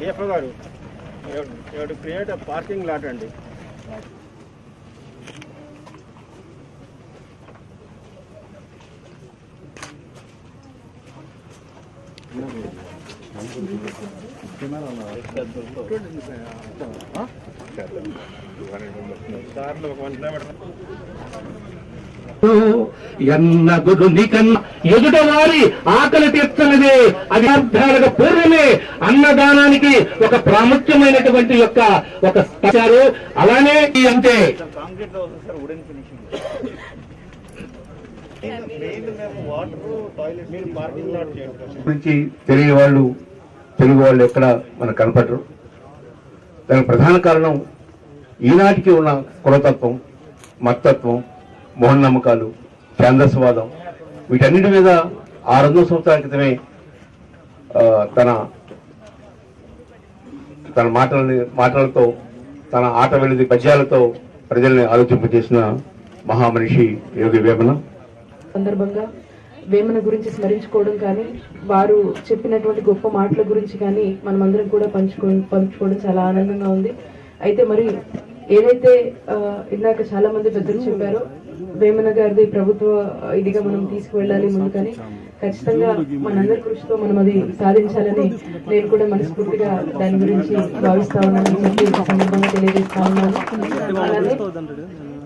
ఏఫ్ఓ గారు to create a parking lot అండి. ఎన్నగుడు నీకన్నా ఎదుట వారి ఆకలి తీర్చనిదే అర్థాలకు పూర్వమే అన్నదానానికి ఒక ప్రాముఖ్యమైనటువంటి ఒక స్థాయి. అలానే అంటే గురించి తెలియని వాళ్ళు తెలుగు వాళ్ళు ఎక్కడ మనకు కనపడరు. దానికి ప్రధాన కారణం ఈనాటికి ఉన్న కులతత్వం, మతత్వం, మూఢనమ్మకాలు, ఛాందస్వాదం, వీటన్నిటి మీద 600 సంవత్సరాల క్రితమే తన మాటలతో, తన ఆట వెలిది పద్యాలతో ప్రజల్ని ఆలోచింపజేసిన మహామనిషి యోగి వేమన. సందర్భంగా వేమన గురించి స్మరించుకోవడం కానీ, వారు చెప్పినటువంటి గొప్ప మాటల గురించి కానీ మనమందరం కూడా పంచుకోవడం చాలా ఆనందంగా ఉంది. అయితే మరి ఏదైతే ఇందాక చాలా మంది పెద్దలు చెప్పారో, వేమన గారిది ప్రభుత్వ ఇదిగా మనం తీసుకువెళ్ళాలి ముందుకని, ఖచ్చితంగా మనందరి కృషితో మనం అది సాధించాలని నేను కూడా మనస్ఫూర్తిగా దాని గురించి భావిస్తా ఉన్నానని చెప్పి సందర్భంగా తెలియజేస్తా ఉన్నాను. అలాగే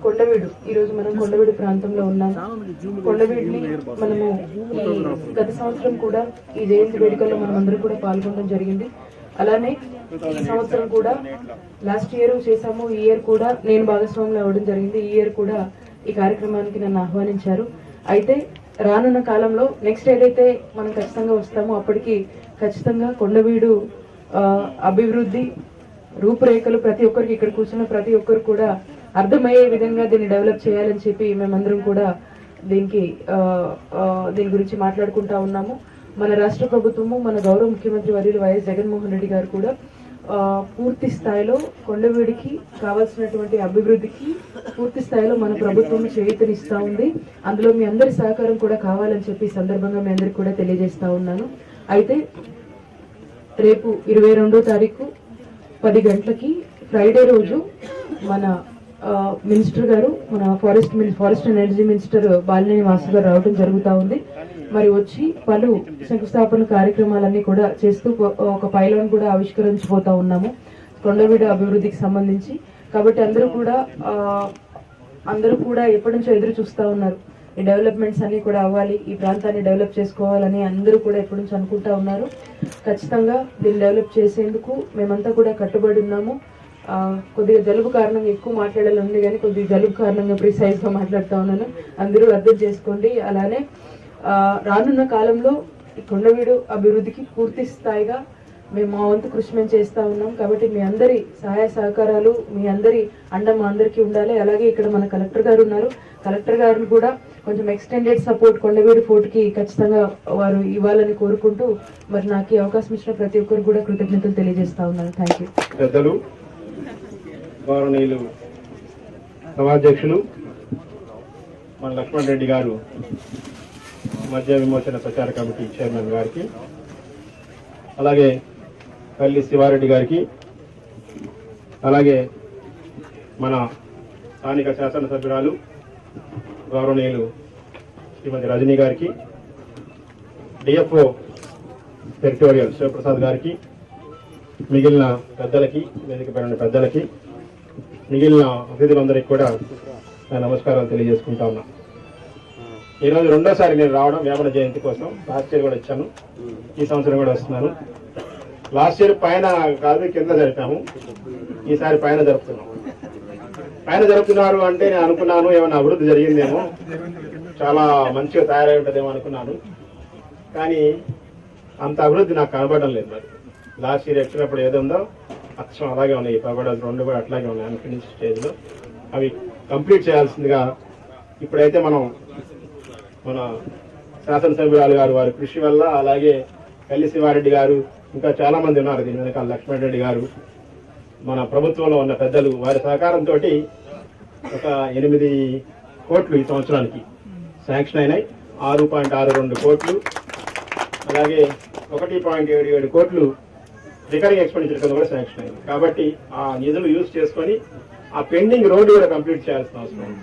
కొండవీడు, ఈ రోజు మనం కొండవీడు ప్రాంతంలో ఉన్నాం. కొండవీడిని మనము గత సంవత్సరం కూడా ఈ జయంతి వేడుకల్లో మనం అందరూ కూడా పాల్గొనడం జరిగింది. అలానే ఈ సంవత్సరం కూడా లాస్ట్ ఇయర్ చేసాము, ఈ ఇయర్ కూడా నేను భాగస్వాములు అవ్వడం జరిగింది. ఈ ఇయర్ కూడా ఈ కార్యక్రమానికి నన్ను ఆహ్వానించారు. అయితే రానున్న కాలంలో నెక్స్ట్ ఏదైతే మనం ఖచ్చితంగా వస్తామో అప్పటికి ఖచ్చితంగా కొండవీడు అభివృద్ధి రూపురేఖలు ప్రతి ఒక్కరికి, ఇక్కడ కూర్చున్న ప్రతి ఒక్కరు కూడా అర్థమయ్యే విధంగా దీన్ని డెవలప్ చేయాలని చెప్పి మేమందరం కూడా దీని గురించి మాట్లాడుకుంటా ఉన్నాము. మన రాష్ట్ర ప్రభుత్వము, మన గౌరవ ముఖ్యమంత్రి వర్యులు వైఎస్ జగన్మోహన్ రెడ్డి గారు కూడా పూర్తి స్థాయిలో కొండవీడికి కావాల్సినటువంటి అభివృద్ధికి పూర్తి స్థాయిలో మన ప్రభుత్వం చేయూతనిస్తా ఉంది. అందులో మీ అందరి సహకారం కూడా కావాలని చెప్పి సందర్భంగా మీ అందరికి కూడా తెలియజేస్తా ఉన్నాను. అయితే రేపు 22వ తారీఖు 10 గంటలకి ఫ్రైడే రోజు మన మినిస్టర్ గారు, మన forest and energy minister Balineni Vasu గారు రావడం జరుగుతూ ఉంది. మరి వచ్చి పలు శంకుస్థాపన కార్యక్రమాలన్నీ కూడా చేస్తూ ఒక పైలాన్ కూడా ఆవిష్కరించబోతా ఉన్నాము కొండవీడు అభివృద్ధికి సంబంధించి. కాబట్టి అందరూ కూడా ఎప్పటి నుంచో ఎదురు చూస్తూ ఉన్నారు. ఈ డెవలప్మెంట్స్ అన్ని కూడా అవ్వాలి, ఈ ప్రాంతాన్ని డెవలప్ చేసుకోవాలని అందరూ కూడా ఎప్పటి నుంచి అనుకుంటా ఉన్నారు. ఖచ్చితంగా దీన్ని డెవలప్ చేసేందుకు మేమంతా కూడా కట్టుబడి ఉన్నాము. కొద్దిగా జలుబు కారణంగా ఎక్కువ మాట్లాడాలని ఉంది, కానీ కొద్దిగా జలుబు కారణంగా ప్రిసైజ్ గా మాట్లాడుతూ ఉన్నాను, అందరూ అర్థం చేసుకోండి. అలానే రానున్న కాలంలో ఈ కొండవీడు అభివృద్ధికి పూర్తి స్థాయిగా మేము మా వంతు కృషి మేము చేస్తూ ఉన్నాం. కాబట్టి మీ అందరి సహాయ సహకారాలు, మీ అందరి అండ మా అందరికీ ఉండాలి. అలాగే ఇక్కడ మన కలెక్టర్ గారు ఉన్నారు, కలెక్టర్ గారిని కూడా కొంచెం ఎక్స్టెండెడ్ సపోర్ట్ కొండవీడు ఫోర్ట్కి ఖచ్చితంగా వారు ఇవ్వాలని కోరుకుంటూ, మరి నాకు ఈ అవకాశం ఇచ్చిన ప్రతి ఒక్కరు కూడా కృతజ్ఞతలు తెలియజేస్తా ఉన్నాను. Thank you. పెద్దలు, గౌరవనీయులు సభాధ్యక్షులు మన లక్ష్మణ్ రెడ్డి గారు, మద్య విమోచన ప్రచార కమిటీ చైర్మన్ గారికి, అలాగే పల్లి శివారెడ్డి గారికి, అలాగే మన స్థానిక శాసనసభ్యురాలు గౌరవనీయులు శ్రీమతి రజనీ గారికి, డిఎఫ్ఓ టెరిటోరియల్ శివప్రసాద్ గారికి, మిగిలిన పెద్దలకి, వేదిక పైన పెద్దలకి, మిగిలిన అతిథులందరికీ కూడా నమస్కారాలు తెలియజేసుకుంటా ఉన్నా. ఈరోజు రెండోసారి నేను రావడం వేమన జయంతి కోసం. లాస్ట్ ఇయర్ కూడా వచ్చాను, ఈ సంవత్సరం కూడా వస్తున్నాను. లాస్ట్ ఇయర్ పైన కాదు కింద జరిపాము, ఈసారి పైన జరుపుతున్నాం. పైన జరుపుతున్నారు అంటే నేను అనుకున్నాను ఏమైనా అభివృద్ధి జరిగిందేమో, చాలా మంచిగా తయారై ఉంటుందేమో అనుకున్నాను. కానీ అంత అభివృద్ధి నాకు కనబడడం లేదు. మరి లాస్ట్ ఇయర్ ఎక్కినప్పుడు ఏదో ఉందో అక్షరం అలాగే ఉన్నాయి, పగడలు రెండు కూడా అట్లాగే ఉన్నాయి అన్ఫినిష్ స్టేజ్లో. అవి కంప్లీట్ చేయాల్సిందిగా ఇప్పుడైతే మన శాసనసభ్యురాలు గారు వారి కృషి వల్ల, అలాగే పల్లి శివారెడ్డి గారు, ఇంకా చాలా మంది ఉన్నారు దీని వెనకాల, లక్ష్మణ్ రెడ్డి గారు, మన ప్రభుత్వంలో ఉన్న పెద్దలు, వారి సహకారంతో ఒక 8 కోట్లు ఈ సంవత్సరానికి శాంక్షన్ అయినాయి. 6.62 కోట్లు అలాగే 1.77 కోట్లు రికరింగ్ ఎక్స్పెండిచర్ కింద కూడా శాంక్షన్ అయింది. కాబట్టి ఆ నిధులు యూజ్ చేసుకొని ఆ పెండింగ్ రోడ్డు కూడా కంప్లీట్ చేయాల్సిన అవసరం ఉంది.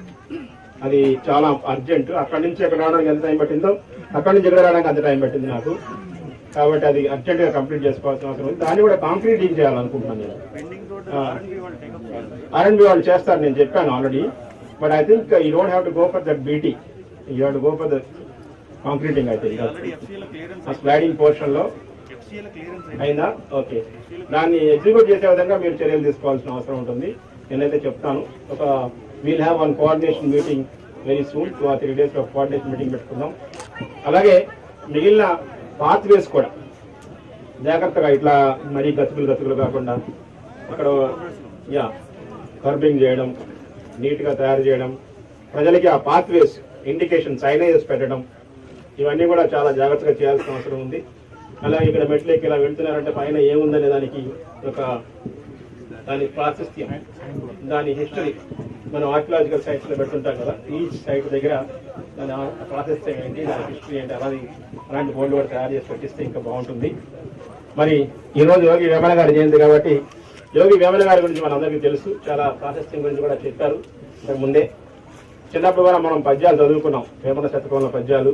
అది చాలా అర్జెంట్. అక్కడి నుంచి ఇక్కడ రావడానికి ఎంత టైం పట్టిందో అక్కడి నుంచి ఇక్కడ రావడానికి అంత టైం పట్టింది నాకు. కాబట్టి అది అర్జెంట్ గా కంప్లీట్ చేసుకోవాల్సిన అవసరం ఉంది. దాన్ని కూడా కాంక్రీటింగ్ చేయాలనుకుంటున్నాను నేను. R&B వాళ్ళు చేస్తారు, నేను చెప్పాను already. But I think you don't have to go for that BT, you have to go for the concreting. అయితే ఆ స్లైడింగ్ పోర్షన్ లో అయిందా? ఓకే, దాన్ని ఎగ్జిక్యూట్ చేసే విధంగా మీరు చర్యలు తీసుకోవాల్సిన అవసరం ఉంటుంది. నేనైతే చెప్తాను, we'll have one coordination meeting very soon. 2 or 3 days లో కోఆర్డినేషన్ మీటింగ్ పెట్టుకుందాం. అలాగే మిగిలిన పాత్ వేస్ కూడా జాగ్రత్తగా ఇట్లా మరీ గతుకులు కాకుండా అక్కడ కర్బింగ్ చేయడం, నీట్ గా తయారు చేయడం, ప్రజలకి ఆ పాత్ వేస్ ఇండికేషన్ సైనేజెస్ పెట్టడం, ఇవన్నీ కూడా చాలా జాగ్రత్తగా చేయాల్సిన అవసరం ఉంది. అలాగే ఇక్కడ మెట్లకి ఇలా వెళ్తున్నారంటే పైన ఏముందనే దానికి దాని ప్రాశస్త్యం, దాని హిస్టరీ మనం ఆర్కియలాజికల్ సైట్స్ లో పెడుతుంటాం కదా, ఈ సైట్ దగ్గర దాని ప్రాశస్త్యం ఏంటి, దాని హిస్టరీ ఏంటి, అలాంటి బోర్డు కూడా తయారు చేసి పెట్టిస్తే ఇంకా బాగుంటుంది. మరి ఈ రోజు యోగి వేమన గారి జయంతి కాబట్టి యోగి వేమన గారి గురించి మనందరికీ తెలుసు, చాలా ప్రాశస్త్యం గురించి కూడా చెప్పారు ఇంతకు ముందే. చిన్నప్పుడు కూడా మనం పద్యాలు చదువుకున్నాం, వేమన శతకంలో పద్యాలు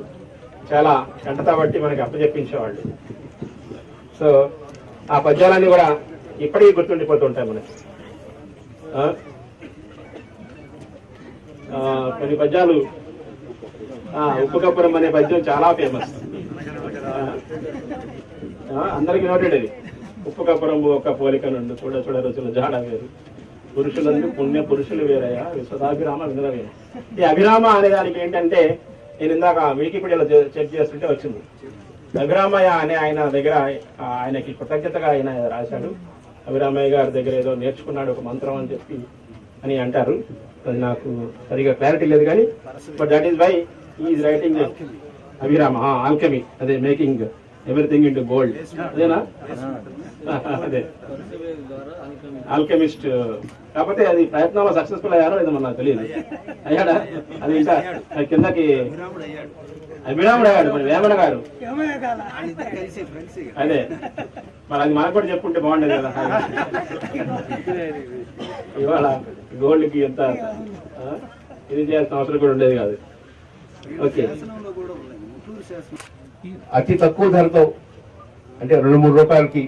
చాలా కంటతా బట్టి మనకి అప్పచెప్పించేవాళ్ళు. సో ఆ పద్యాలన్నీ కూడా ఇప్పటికీ గుర్తుండిపోతుంటాయి మనకి. కొన్ని పద్యాలు, ఉప్పు కప్పురం అనే పద్యం చాలా ఫేమస్, అందరికీ నోటెడ్. అది ఉప్పు కప్పురం ఒక్క పోలిక నుండి చూడ చూడ రుచుల జాడ వేరు, పురుషులందు పుణ్య పురుషులు వేరయ్యా విశ్వదాభిరామ వినరవేరు. ఈ అభిరామ అనే దానికి ఏంటంటే, నేను ఇందాక వికీపీడియాలో చెక్ చేస్తుంటే వచ్చింది, అభిరామయ్య అనే ఆయన దగ్గర ఆయనకి కృతజ్ఞతగా ఆయన రాశాడు. అభిరామయ్య గారి దగ్గర ఏదో నేర్చుకున్నాడు ఒక మంత్రం అని చెప్పి అని అంటారు. అది నాకు సరిగా క్లారిటీ లేదు కానీ, but that is why is writing Abhirama alchemy, అదే మేకింగ్ ఎవ్రీథింగ్ ఇంటూ గోల్డ్, అదేనా? అదే ఆల్కెమిస్ట్. కాకపోతే అది ప్రయత్నంలో సక్సెస్ఫుల్ అయ్యారో లేదో నాకు తెలియదు. అయ్యాడా? అది ఇంకా కిందకి అభిరాముడు అయ్యాడు, మరి వేమన గారు. అదే మరి అది మనకు కూడా చెప్పుంటే బాగుండేది కదా. ఇవాళ గోల్డ్ కి ఎంత ఇది చేయాల్సిన అవసరం కూడా ఉండేది కాదు. ఓకే, అతి తక్కువ ధరతో అంటే 2-3 రూపాయలకి